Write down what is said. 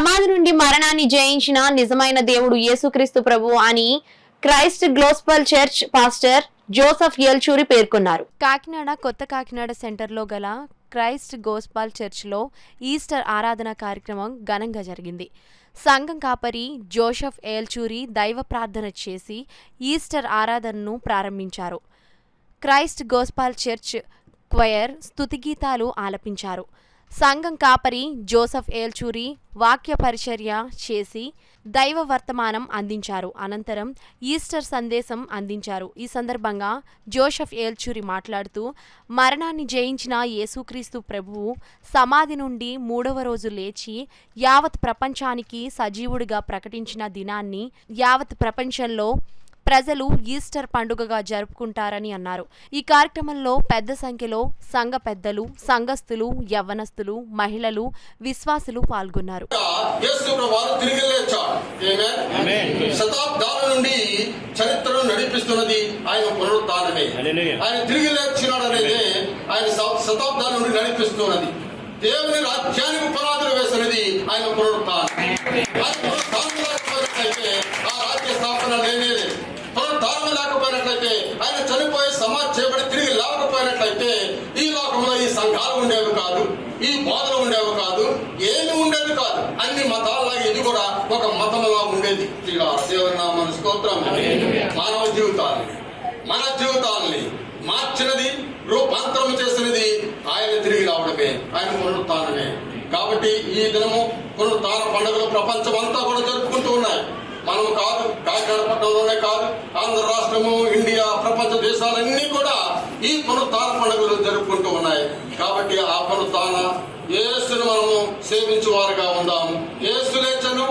సమాధి నుండి మరణాన్ని జయించిన నిజమైన దేవుడు యేసుక్రీస్తు ప్రభు అని క్రైస్ట్ గ్లోస్పల్ చర్చ్ పాస్టర్ జోసెఫ్ ఎల్చూరి పేర్కొన్నారు. కాకినాడ కొత్త కాకినాడ సెంటర్లో గల క్రైస్ట్ గోస్పాల్ చర్చ్లో ఈస్టర్ ఆరాధన కార్యక్రమం ఘనంగా జరిగింది. సంఘం కాపరి జోసెఫ్ ఏల్చూరి దైవ ప్రార్థన చేసి ఈస్టర్ ఆరాధనను ప్రారంభించారు. క్రైస్ట్ గోస్పాల్ చర్చ్ క్వయర్ స్తుతిగీతాలు ఆలపించారు. సంఘం కాపరి జోసెఫ్ ఏల్చూరి వాక్య పరిచర్య చేసి దైవ వర్తమానం అందించారు. అనంతరం ఈస్టర్ సందేశం అందించారు. ఈ సందర్భంగా జోసెఫ్ ఏల్చూరి మాట్లాడుతూ, మరణాన్ని జయించిన యేసుక్రీస్తు ప్రభువు సమాధి నుండి 3వ రోజు లేచి యావత్ ప్రపంచానికి సజీవుడిగా ప్రకటించిన దినాన్ని యావత్ ప్రపంచంలో ప్రజలు ఈస్టర్ పండుగగా జరుపుకుంటారని అన్నారు. ఈ కార్యక్రమంలో పెద్ద సంఖ్యలో సంఘ పెద్దలు, సంఘస్థులు, యవ్వనస్తులు, మహిళలు, విశ్వాసులు పాల్గొన్నారు. శతాబ్దాల నుండి చరిత్రను నడిపిస్తున్నది ఆయన పునరుత్థానమే. ఆయన తిరిగి లేచినాడు అనేది ఆయన శతాబ్దాల నుండి నడిపిస్తున్నది. దేవుని రాజ్యానికి పునాదులు వేసినది ఆయన పునరుత్థానం. ఆ రాజ్య స్థాపన లేనేది. పునరుత్థానం లేకపోయినట్లయితే, ఆయన చనిపోయి సమాధి చేయబడి తిరిగి లేకపోయినట్లయితే ఈ లోకంలో ఈ సంఘాలు ఉండేవి కాదు, ఈ బోధలు ఉండేవి కాదు, ఏమి ఉండేది కాదు. అన్ని మతాలలాగా ఇది కూడా ఒక మతంలా ఉండేది. దేవుని నామమునకు స్తోత్రం. మానవ జీవితాన్ని, మన జీవితాలని మార్చినది, రూపాంతరం చేసినది ఆయన తిరిగి రావడమే, ఆయన పునరుత్థానమే. కాబట్టి ఈ దినము పునరుత్థాన పండుగలు ప్రపంచం అంతా కూడా జరుపుకుంటూ ఉన్నాయి. మనము కాదు, కాకినాడ పట్టణంలోనే కాదు, ఆంధ్ర రాష్ట్రము, ఇండియా, ప్రపంచ దేశాలన్నీ కూడా ఈ పునరుత్థాన పండుగలు జరుపుకుంటూ ఉన్నాయి. కాబట్టి ఆ పునరుత్థాన యేసును మనము సేవించు వారుగా ఉందాము. యేసు లేచెను,